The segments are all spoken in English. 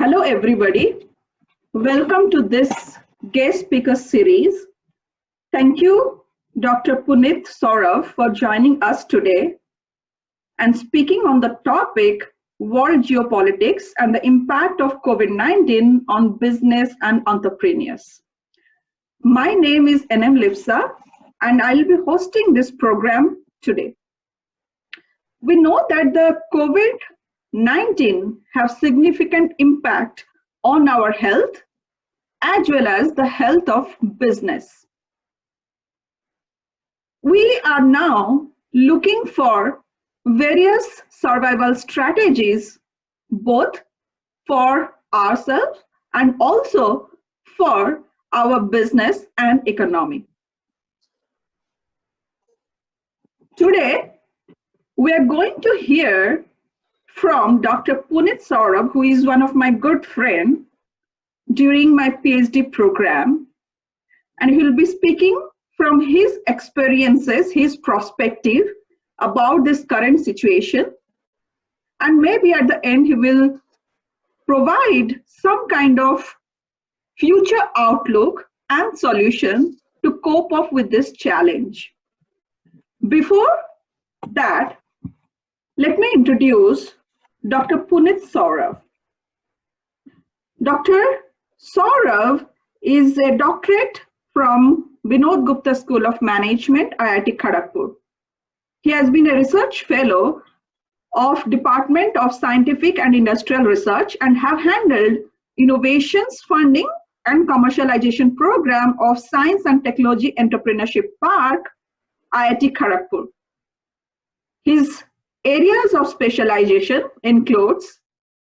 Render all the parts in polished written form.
Hello, everybody. Welcome to this guest speaker series. Thank you, Dr. Punit Saurabh, for joining us today and speaking on the topic World Geopolitics and the impact of COVID-19 on business and entrepreneurs. My name is N.M.Leepsa, and I'll be hosting this program today. We know that the COVID-19 have significant impact on our health as well as the health of business. We are now looking for various survival strategies both for ourselves and also for our business and economy. Today, we are going to hear from Dr. Punit Saurabh, who is one of my good friends during my PhD program, and he will be speaking from his experiences, his perspective about this current situation, and maybe at the end he will provide some kind of future outlook and solution to cope up with this challenge. Before that, let me introduce Dr. Punit Saurabh. Dr. Saurabh is a doctorate from Vinod Gupta School of Management, IIT-Kharagpur. He has been a research fellow of Department of Scientific and Industrial Research and have handled innovations funding and commercialization program of Science and Technology Entrepreneurship Park, IIT-Kharagpur. His areas of specialization includes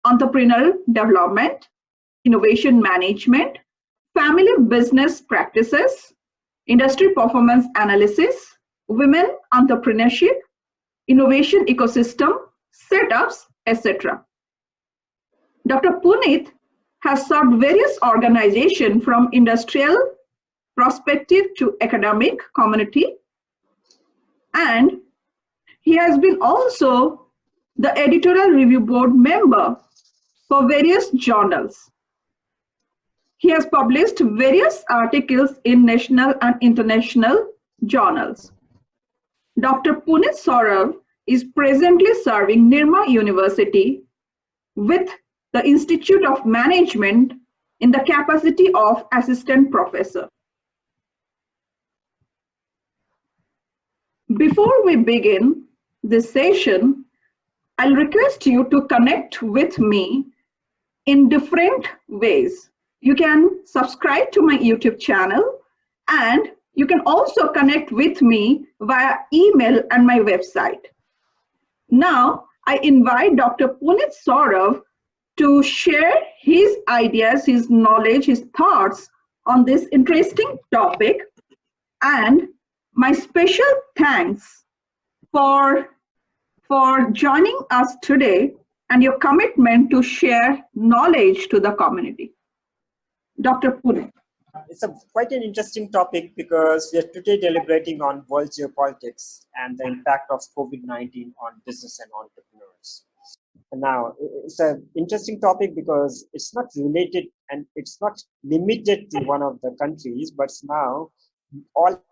entrepreneurial development, innovation management, family business practices, industry performance analysis, women entrepreneurship, innovation ecosystem, setups, etc. Dr. Punit has served various organizations from industrial perspective to academic community, and he has been also the editorial review board member for various journals. He has published various articles in national and international journals. Dr. Punit Saurabh is presently serving Nirma University with the Institute of Management in the capacity of assistant professor. Before we begin this session, I'll request you to connect with me in different ways. You can subscribe to my YouTube channel, and you can also connect with me via email and my website. Now, I invite Dr. Punit Saurabh to share his ideas, his knowledge, his thoughts on this interesting topic, and my special thanks for joining us today and your commitment to share knowledge to the community. Dr. Punit. It's quite an interesting topic because we are today deliberating on world geopolitics and the impact of COVID-19 on business and entrepreneurs. And now, it's an interesting topic because it's not related and it's not limited to one of the countries, but now all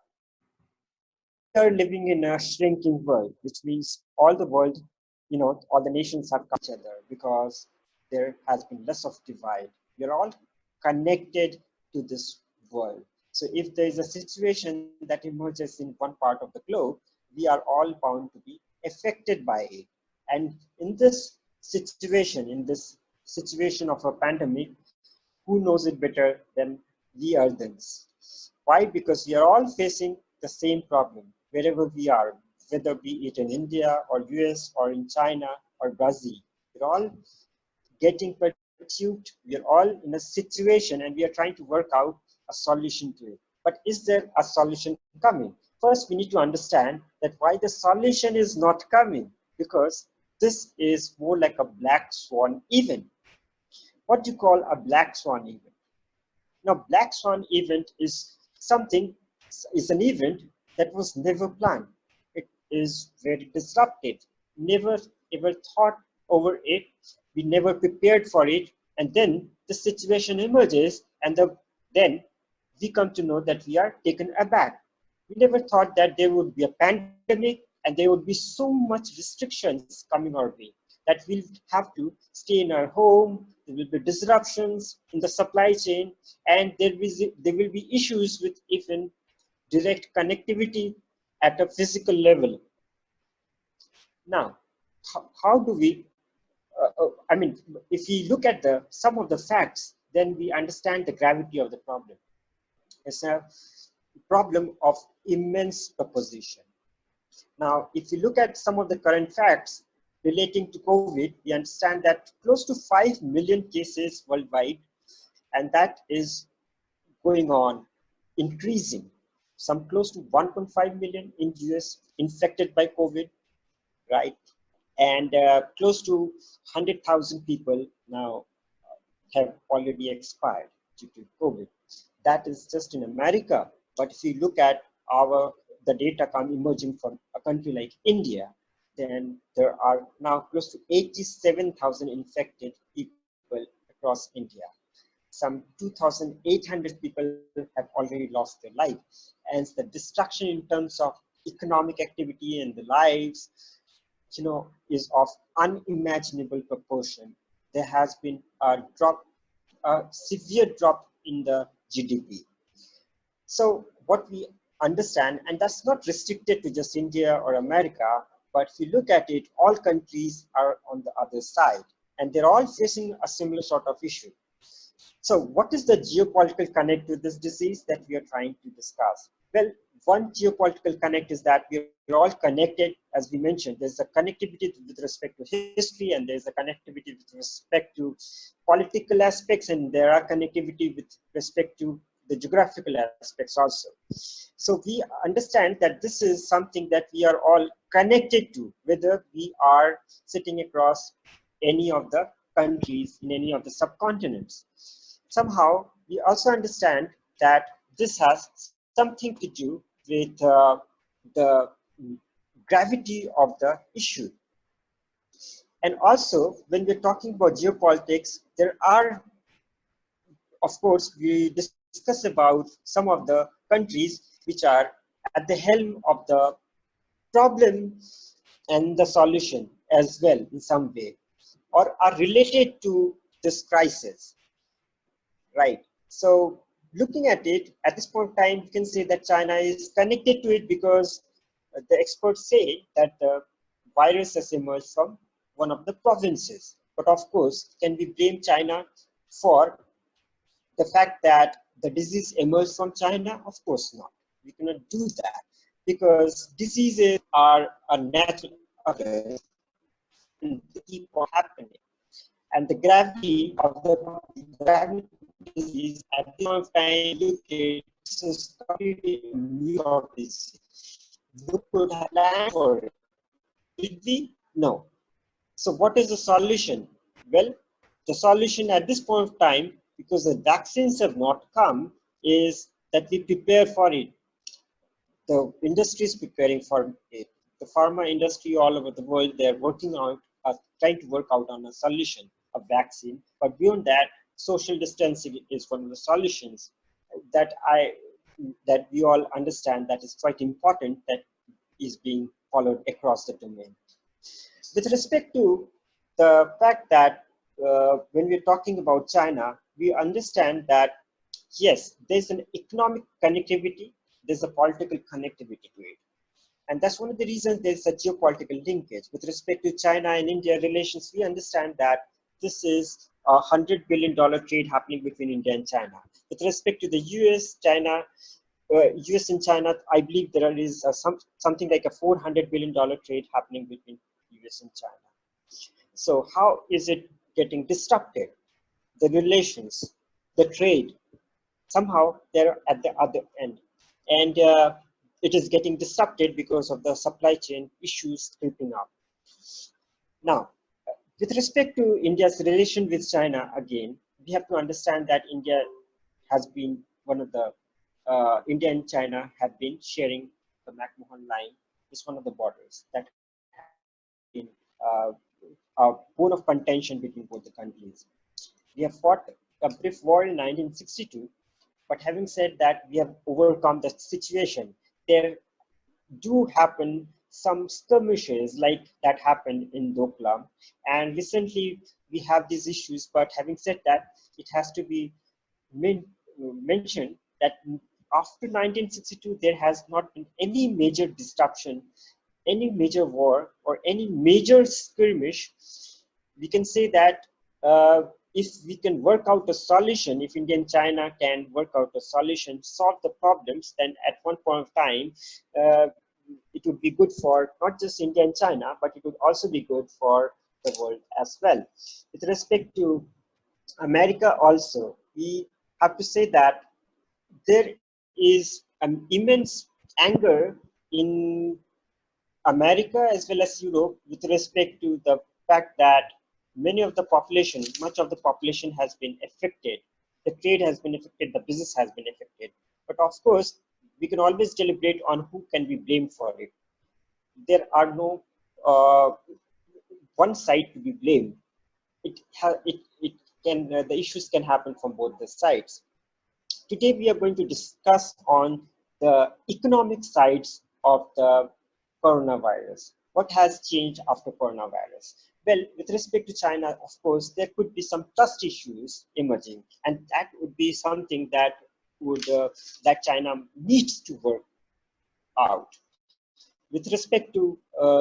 are living in a shrinking world, which means all the world, all the nations have come together because there has been less of divide. We're all connected to this world. So if there is a situation that emerges in one part of the globe, we are all bound to be affected by it. And in this situation of a pandemic, who knows it better than we Earthens? Why? Because we are all facing the same problem wherever we are, whether be it in India or US or in China or Brazil. We're all getting perturbed. We're all in a situation and we are trying to work out a solution to it. But is there a solution coming? First, we need to understand that why the solution is not coming, because this is more like a black swan event. What do you call a black swan event? Now, black swan event is an event that was never planned. It is very disruptive. Never ever thought over it. We never prepared for it, And then the situation emerges, and then we come to know that we are taken aback. We never thought that there would be a pandemic and there would be so much restrictions coming our way that we'll have to stay in our home, there will be disruptions in the supply chain, and there will be issues with even direct connectivity at a physical level. Now, how do we, I mean, if we look at some of the facts, then we understand the gravity of the problem. It's a problem of immense proposition. Now, if you look at some of the current facts relating to COVID, we understand that close to 5 million cases worldwide, and that is going on, increasing. Some close to 1.5 million in US infected by COVID, right? And close to 100,000 people now have already expired due to COVID. That is just in America. But if you look at the data emerging from a country like India, then there are now close to 87,000 infected people across India. Some 2,800 people have already lost their life. And the destruction in terms of economic activity and the lives, is of unimaginable proportion. There has been a severe drop in the GDP. So what we understand, and that's not restricted to just India or America, but if you look at it, all countries are on the other side, and they're all facing a similar sort of issue. So what is the geopolitical connect to this disease that we are trying to discuss? Well, one geopolitical connect is that we are all connected. As we mentioned, there's a connectivity with respect to history, and there's a connectivity with respect to political aspects, and there are connectivity with respect to the geographical aspects also. So we understand that this is something that we are all connected to, whether we are sitting across any of the countries in any of the subcontinents. Somehow, we also understand that this has something to do with the gravity of the issue. And also, when we're talking about geopolitics, there are, of course, we discuss about some of the countries which are at the helm of the problem and the solution as well in some way, or are related to this crisis, right? So looking at it, at this point in time, you can say that China is connected to it because the experts say that the virus has emerged from one of the provinces. But of course, can we blame China for the fact that the disease emerged from China? Of course not. We cannot do that because diseases are a natural occurrence and they keep on happening. And the gravity of the disease at this point of time, look at this is completely new of this. We could have planned for it. Did we? No. So what is the solution? Well, the solution at this point of time, because the vaccines have not come, is that we prepare for it. The industry is preparing for it. The pharma industry all over the world, they're working out, trying to work out on a solution, a vaccine. But beyond that, social distancing is one of the solutions that we all understand that is quite important, that is being followed across the domain. With respect to the fact that when we're talking about China, we understand that yes, there's an economic connectivity, there's a political connectivity to it. And that's one of the reasons there's a geopolitical linkage. With respect to China and India relations, we understand that this is a $100 billion trade happening between India and China. With respect to the US, US and China, I believe there is something like a $400 billion trade happening between US and China. So how is it getting disrupted? The relations, the trade, somehow they're at the other end. And it is getting disrupted because of the supply chain issues creeping up. Now, with respect to India's relation with China, again, we have to understand that India has been one of the, India and China have been sharing the McMahon line. It's one of the borders that have been a bone of contention between both the countries. We have fought a brief war in 1962, but having said that, we have overcome the situation. There do happen some skirmishes like that happened in Doklam, and recently we have these issues. But having said that, it has to be mentioned that after 1962 there has not been any major disruption, any major war, or any major skirmish. We can say that if we can work out a solution, if India and China can work out a solution, solve the problems, then at one point of time, it would be good for not just India and China, but it would also be good for the world as well. With respect to America also, we have to say that there is an immense anger in America as well as Europe with respect to the fact that many of the population, much of the population has been affected. The trade has been affected, the business has been affected. But of course, we can always deliberate on who can be blamed for it. There are no one side to be blamed. It can the issues can happen from both the sides. Today we are going to discuss on the economic sides of the coronavirus. What has changed after coronavirus? Well, with respect to China, of course, there could be some trust issues emerging, and that would be something that would that China needs to work out. With respect to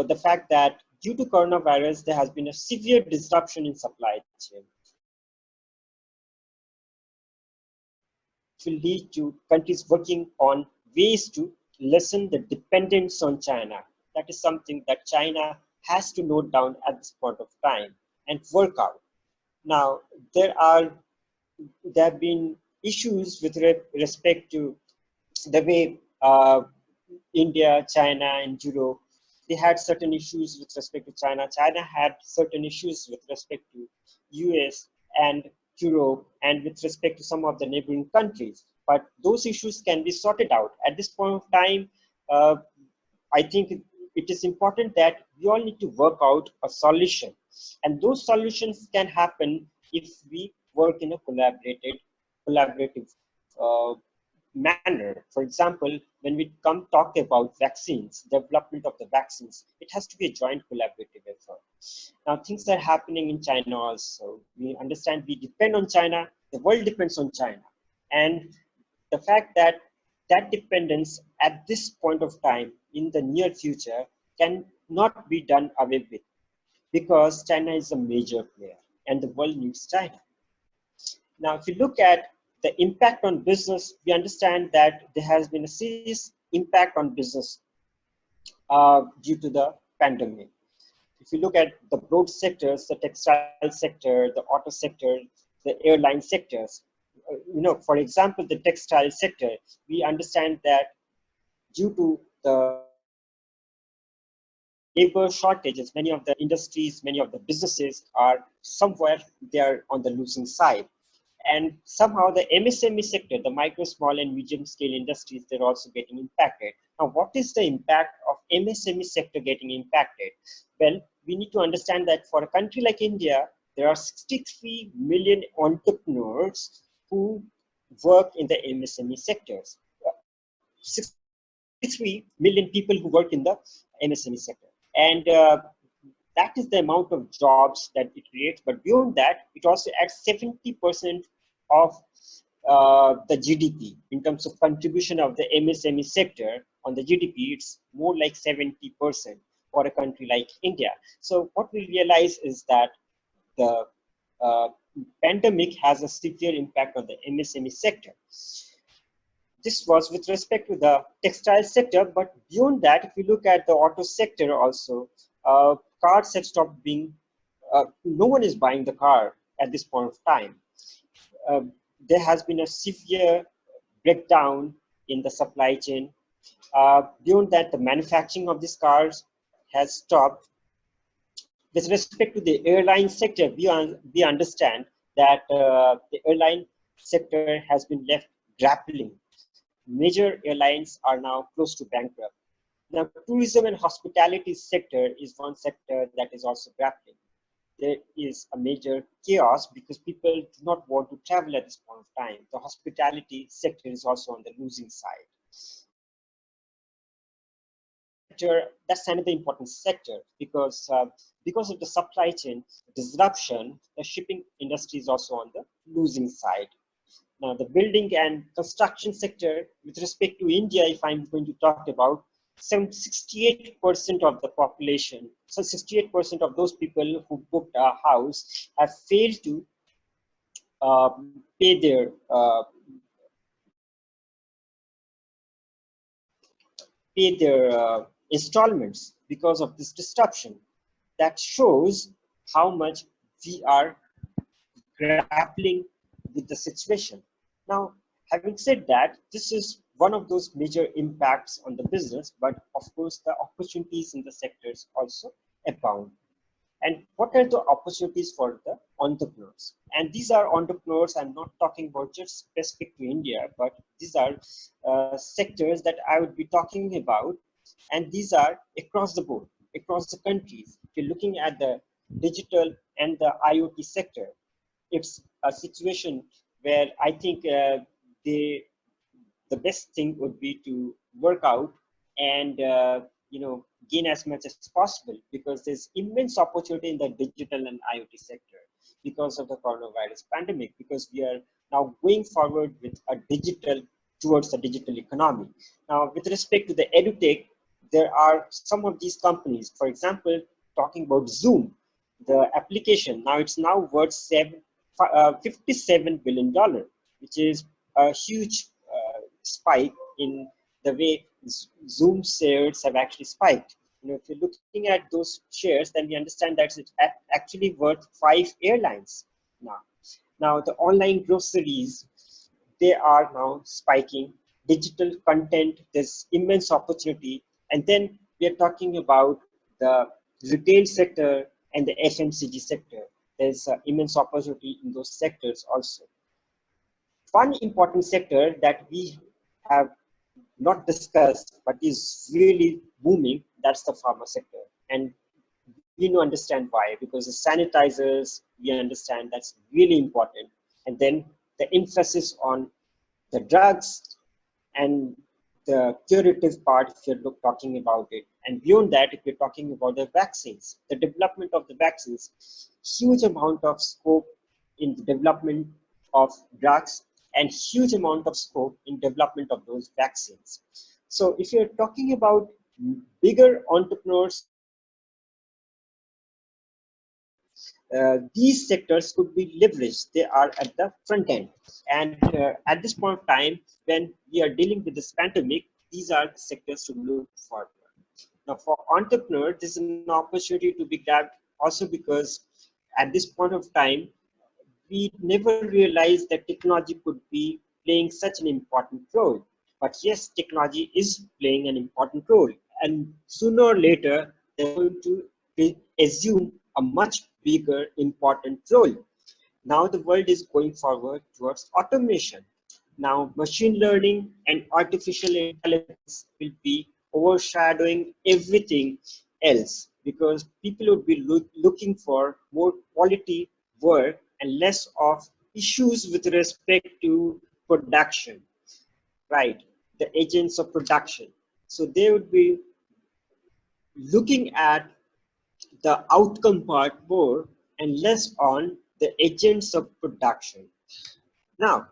the fact that due to coronavirus, there has been a severe disruption in supply chain. Will lead to countries working on ways to lessen the dependence on China. That is something that China has to note down at this point of time and work out. Now, there have been issues with respect to the way India, China, and Europe, they had certain issues with respect to China. China had certain issues with respect to US and Europe and with respect to some of the neighboring countries. But those issues can be sorted out. At this point of time, I think it is important that we all need to work out a solution. And those solutions can happen if we work in a collaborative manner. For example, when we talk about vaccines, development of the vaccines, it has to be a joint collaborative effort. Now, things are happening in China also. We understand we depend on China, the world depends on China. And the fact that that dependence at this point of time in the near future can not be done away with, because China is a major player and the world needs China. Now, if you look at the impact on business, we understand that there has been a serious impact on business due to the pandemic. If you look at the broad sectors, the textile sector, the auto sector, the airline sectors, for example, the textile sector, we understand that due to the labor shortages, many of the industries, many of the businesses are somewhere there on the losing side. And somehow the MSME sector, the micro, small, and medium scale industries, they're also getting impacted. Now, what is the impact of MSME sector getting impacted? Well, we need to understand that for a country like India, there are 63 million entrepreneurs who work in the MSME sectors. 63 million people who work in the MSME sector. And that is the amount of jobs that it creates. But beyond that, it also adds 70% of the GDP in terms of contribution of the MSME sector on the GDP. It's more like 70% for a country like India. So what we realize is that the pandemic has a severe impact on the MSME sector. This was with respect to the textile sector, but beyond that, if you look at the auto sector also, cars have stopped being, no one is buying the car at this point of time. There has been a severe breakdown in the supply chain. Beyond that, the manufacturing of these cars has stopped. With respect to the airline sector, we understand that the airline sector has been left grappling. Major airlines are now close to bankrupt. Now, tourism and hospitality sector is one sector that is also grappling. there is a major chaos because people do not want to travel at this point of time. The hospitality sector is also on the losing side. That's another important sector because of the supply chain disruption, the shipping industry is also on the losing side. Now, the building and construction sector, with respect to India, if I'm going to talk about, 68% of the population, so 68% of those people who booked a house have failed to pay their installments because of this disruption. That shows how much we are grappling with the situation. Now, having said that, this is one of those major impacts on the business, but of course, the opportunities in the sectors also abound. And what are the opportunities for the entrepreneurs? And these are entrepreneurs, I'm not talking about just specific to India, but these are sectors that I would be talking about. And these are across the board, across the countries. If you're looking at the digital and the IoT sector, it's a situation where I think the best thing would be to work out and gain as much as possible, because there's immense opportunity in the digital and IoT sector because of the coronavirus pandemic, because we are now going forward with a digital towards the digital economy. Now, with respect to the edutech, there are some of these companies, for example, talking about Zoom, the application, now it's now worth $57 billion, which is a huge spike in the way Zoom shares have actually spiked. If you're looking at those shares, then we understand that it's actually worth 5 airlines now. Now, the online groceries, they are now spiking. Digital content, there's immense opportunity. And then we are talking about the retail sector and the FMCG sector. There's immense opportunity in those sectors also. One important sector that we have not discussed but is really booming, that's the pharma sector. And we know understand why, because the sanitizers, we understand that's really important. And then the emphasis on the drugs and the curative part, if you're talking about it. And beyond that, if you're talking about the vaccines, the development of the vaccines, huge amount of scope in the development of drugs and huge amount of scope in development of those vaccines. So if you're talking about bigger entrepreneurs, these sectors could be leveraged. They are at the front end. And at this point of time, when we are dealing with this pandemic, these are the sectors to look forward. Now, for entrepreneurs, this is an opportunity to be grabbed also because at this point of time, we never realized that technology could be playing such an important role. But yes, technology is playing an important role. And sooner or later, they're going to assume a much bigger, important role. Now the world is going forward towards automation. Now machine learning and artificial intelligence will be overshadowing everything else, because people would be looking for more quality work and less of issues with respect to production, right? The agents of production. So they would be looking at the outcome part more and less on the agents of production. Now,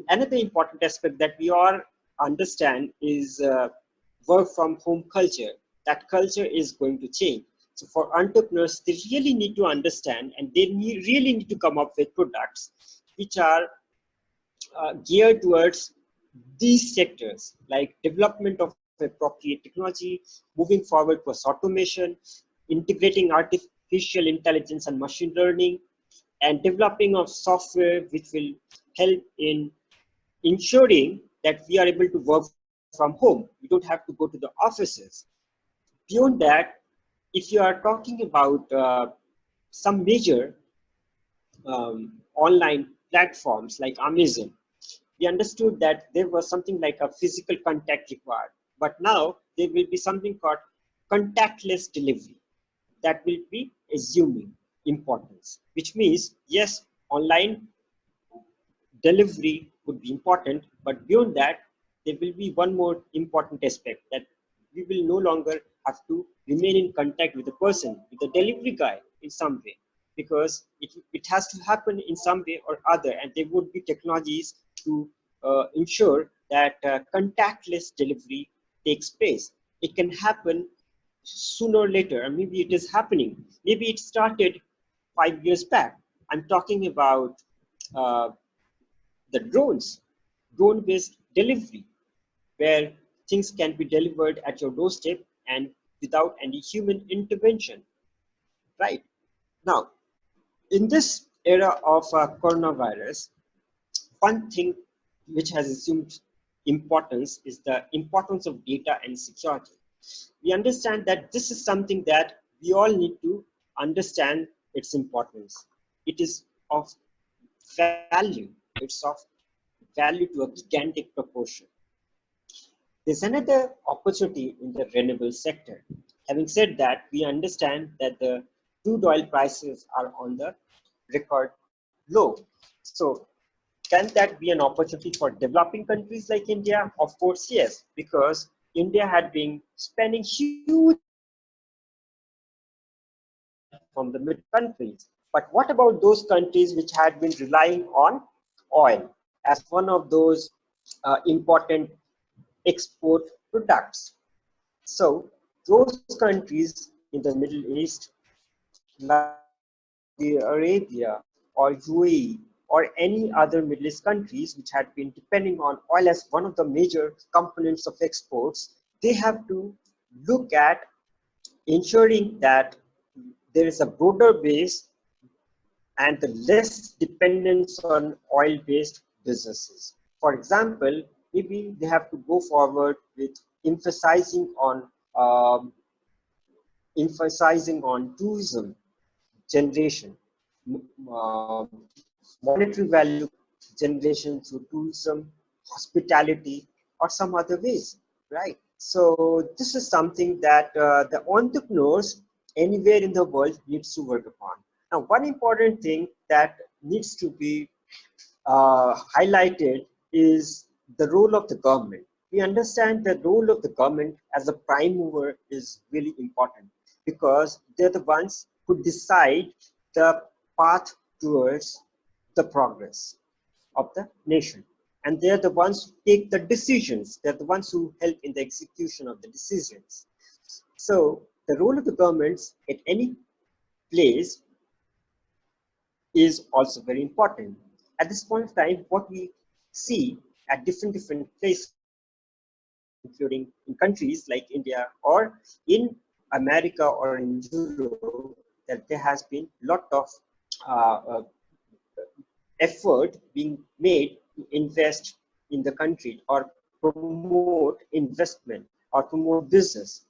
another important aspect that we all understand is work from home culture. That culture is going to change. So for entrepreneurs, they really need to understand, and they really need to come up with products which are geared towards these sectors, like development of appropriate technology, moving forward towards automation, integrating artificial intelligence and machine learning, and developing of software which will help in ensuring that we are able to work from home. We don't have to go to the offices. Beyond that, if you are talking about some major online platforms like Amazon, we understood that there was something like a physical contact required, but now there will be something called contactless delivery that will be assuming. importance, which means, yes, online delivery would be important, but beyond that, there will be one more important aspect, that we will no longer have to remain in contact with the person, with the delivery guy in some way, because it has to happen in some way or other, and there would be technologies to ensure that contactless delivery takes place. It can happen sooner or later, and maybe it is happening. Maybe it started 5 years back. I'm talking about uh, the drone-based delivery, where things can be delivered at your doorstep and without any human intervention, right? Now, in this era of coronavirus, one thing which has assumed importance is the importance of data and security. We understand that this is something that we all need to understand its importance. It is of value. It's of value to a gigantic proportion. There's another opportunity in the renewable sector. Having said that, we understand that the crude oil prices are on the record low. So can that be an opportunity for developing countries like India? Of course, yes, because India had been spending huge from the mid countries. But what about those countries which had been relying on oil as one of those important export products? So those countries in the Middle East, like Saudi Arabia or UAE or any other Middle East countries which had been depending on oil as one of the major components of exports, they have to look at ensuring that there is a broader base and the less dependence on oil-based businesses. For example, maybe they have to go forward with emphasizing on um, tourism generation, uh, monetary value generation through tourism, hospitality, or some other ways, right? So this is something that the entrepreneurs anywhere in the world needs to work upon. Now, one important thing that needs to be highlighted is the role of the government. We understand the role of the government as a prime mover is really important, because they're the ones who decide the path towards the progress of the nation. And they're the ones who take the decisions. They're the ones who help in the execution of the decisions. So the role of the governments at any place is also very important. At this point of time, what we see at different places, including in countries like India or in America or in Europe, that there has been a lot of uh, uh, effort being made to invest in the country or promote investment or promote business.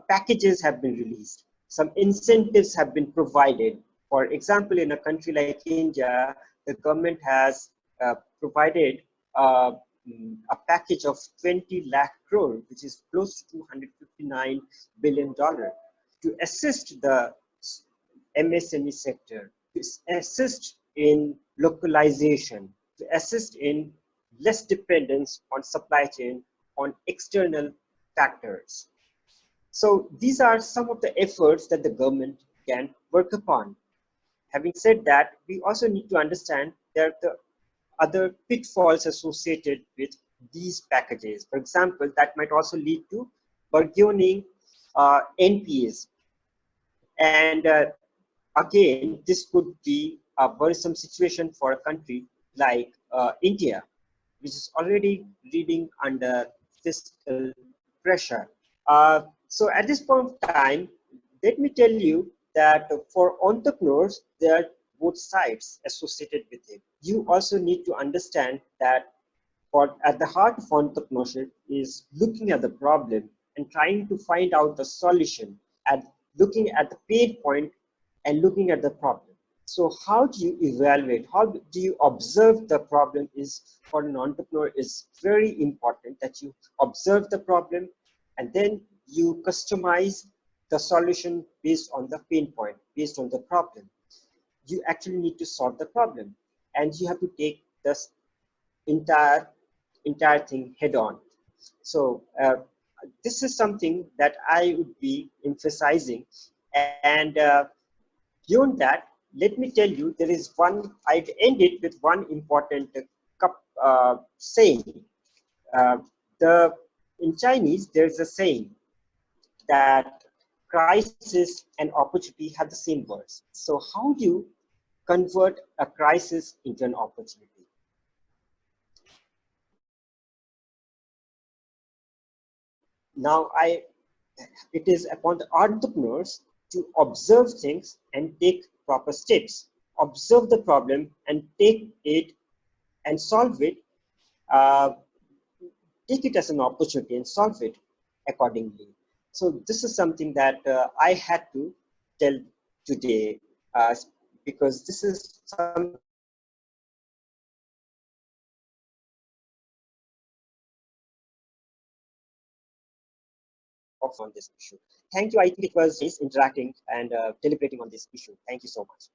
Packages have been released. Some incentives have been provided. For example, in a country like India, the government has provided a package of 20 lakh crore, which is close to $259 billion, to assist the MSME sector, to assist in localization, to assist in less dependence on supply chain, on external factors. So these are some of the efforts that the government can work upon. Having said that, we also need to understand there are the other pitfalls associated with these packages. For example, that might also lead to burgeoning NPAs. And again, this could be a worrisome situation for a country like India, which is already reading under fiscal pressure. So at this point of time, let me tell you that for entrepreneurs, there are both sides associated with it. You also need to understand that at the heart of entrepreneurship is looking at the problem and trying to find out the solution, and looking at the pain point and looking at the problem. So how do you evaluate, how do you observe the problem is, for an entrepreneur, is very important, that you observe the problem and then you customize the solution based on the pain point, based on the problem. You actually need to solve the problem, and you have to take this entire thing head on. So this is something that I would be emphasizing. And beyond that, let me tell you, there is one, I'd end it with one important saying. In Chinese, there's a saying that crisis and opportunity have the same words. So how do you convert a crisis into an opportunity? Now, it is upon the entrepreneurs to observe things and take proper steps. Observe the problem and take it and solve it. Take it as an opportunity and solve it accordingly. So this is something that I had to tell today because this is something on this issue. Thank you. I think it was nice interacting and deliberating on this issue. Thank you so much.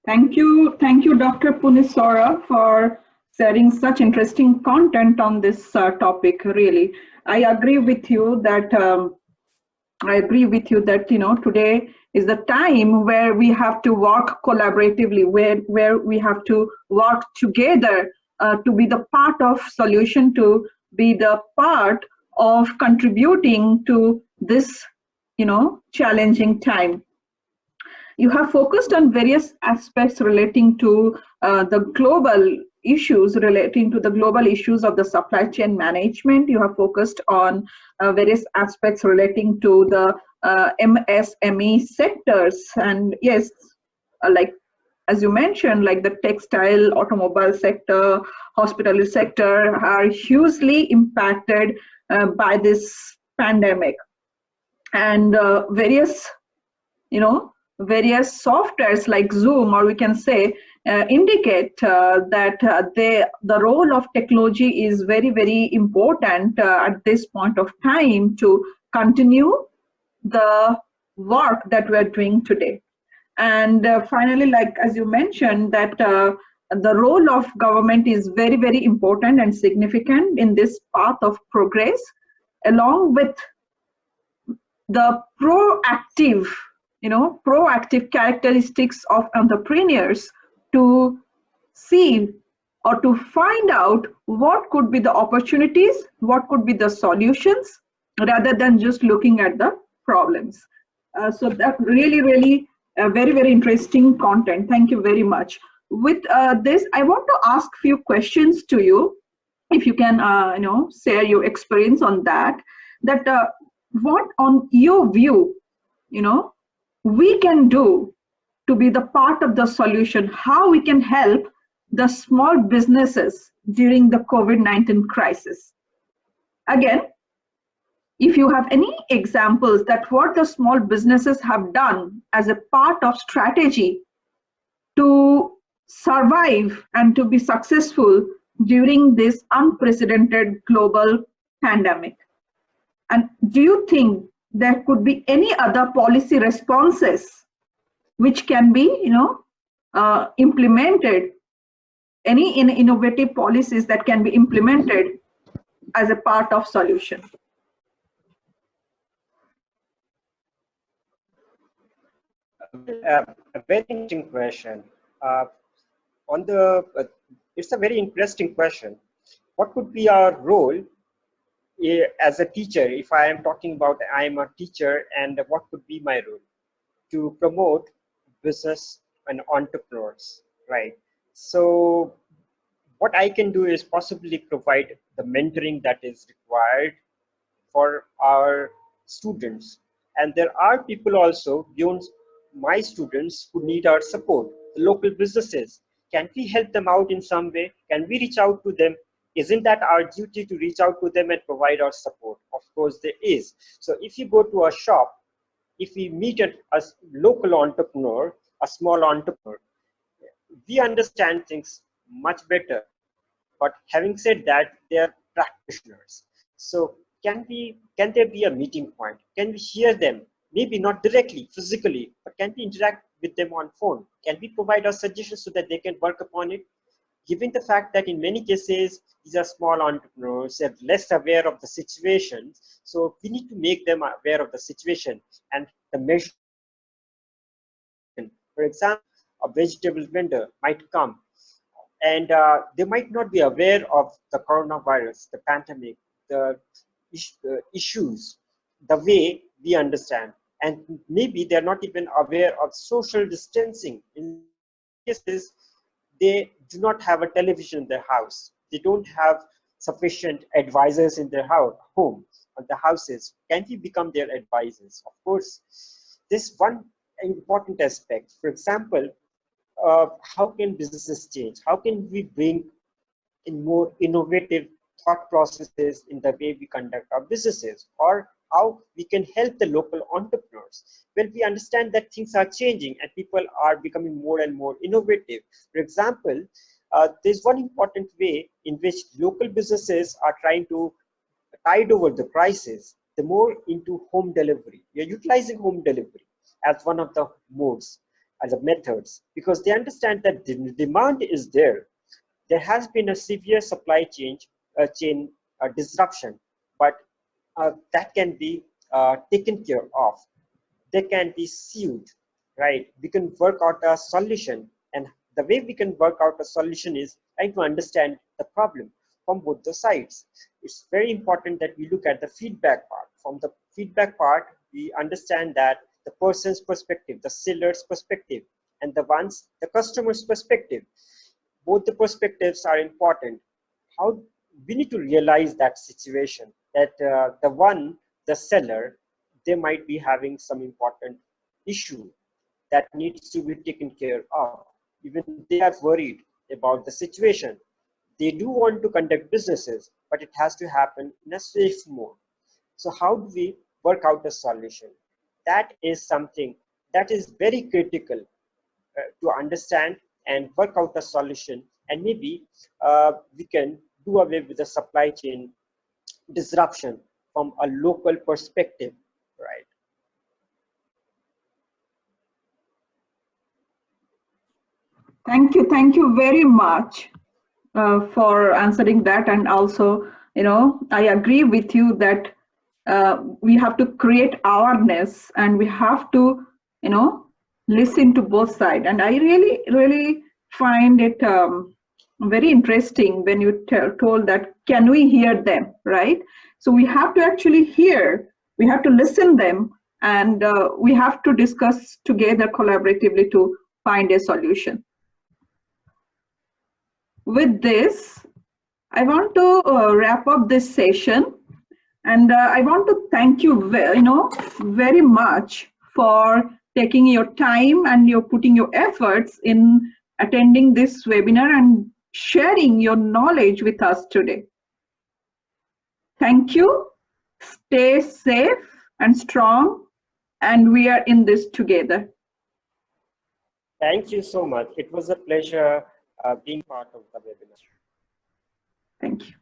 Thank you, Dr. Punit Saurabh, for sharing such interesting content on this topic. Really, I agree with you that today is the time where we have to work collaboratively, where we have to work together to be the part of solution, to be the part of contributing to this, challenging time. You have focused on various aspects relating to the global issues, relating to the global issues of the supply chain management. You have focused on various aspects relating to the MSME sectors. And yes, like as you mentioned, like the textile, automobile sector, hospitality sector are hugely impacted by this pandemic. And various softwares like Zoom, or we can say, indicate that the role of technology is very, very important at this point of time to continue the work that we are doing today. And finally, like as you mentioned, that the role of government is very, very important and significant in this path of progress, along with the proactive characteristics of entrepreneurs to see or to find out what could be the opportunities, what could be the solutions, rather than just looking at the problems. So that really, really very, very interesting content. Thank you very much. With this, I want to ask a few questions to you, if you can, share your experience on that. What, on your view, we can do to be the part of the solution, how we can help the small businesses during the COVID-19 crisis. Again, if you have any examples that what the small businesses have done as a part of strategy to survive and to be successful during this unprecedented global pandemic. And do you think there could be any other policy responses which can be, implemented, any innovative policies that can be implemented as a part of solution? A very interesting question. It's a very interesting question. What could be our role as a teacher? If I am talking about I am a teacher, and what could be my role to promote business and entrepreneurs, right? So what I can do is possibly provide the mentoring that is required for our students. And there are people also beyond my students who need our support, the local businesses. Can we help them out in some way? Can we reach out to them? Isn't that our duty to reach out to them and provide our support? Of course there is. So if you go to a shop, if we meet a local entrepreneur, a small entrepreneur, we understand things much better. But having said that, they are practitioners. So can there be a meeting point? Can we hear them? Maybe not directly, physically, but can we interact with them on phone? Can we provide our suggestions so that they can work upon it? Given the fact that in many cases, these are small entrepreneurs, they're less aware of the situation. So we need to make them aware of the situation and the measure. For example, a vegetable vendor might come and they might not be aware of the coronavirus, the pandemic, the issues, the way we understand. And maybe they're not even aware of social distancing. In cases, they do not have a television in their house. They don't have sufficient advisors in their home or the houses. Can we become their advisors? Of course, this one important aspect. For example, how can businesses change? How can we bring in more innovative thought processes in the way we conduct our businesses, or how we can help the local entrepreneurs? Well, we understand that things are changing and people are becoming more and more innovative. For example, there's one important way in which local businesses are trying to tide over the crisis, the more into home delivery. You're utilizing home delivery as one of the modes, as a methods, because they understand that the demand is there. There has been a severe supply chain disruption, but that can be taken care of. They can be sued, right? We can work out a solution, and the way we can work out a solution is trying to understand the problem from both the sides. It's very important that we look at the feedback part. From the feedback part, we understand that the person's perspective, the seller's perspective, and the customer's perspective. Both the perspectives are important. How we need to realize that situation, that the seller, they might be having some important issue that needs to be taken care of. Even they are worried about the situation. They do want to conduct businesses, but it has to happen in a safe mode. So how do we work out a solution? That is something that is very critical to understand and work out a solution, and maybe we can do away with the supply chain disruption from a local perspective, right? Thank you very much for answering that. And also, I agree with you that we have to create awareness and we have to, listen to both sides. And I really find it very interesting when you told that, can we hear them, right? So we have to actually hear, we have to listen them, and we have to discuss together collaboratively to find a solution. With this, I want to wrap up this session, and I want to thank you very much for taking your time and you're putting your efforts in attending this webinar and sharing your knowledge with us today. Thank you. Stay safe and strong, and we are in this together. Thank you so much. It was a pleasure being part of the webinar. Thank you.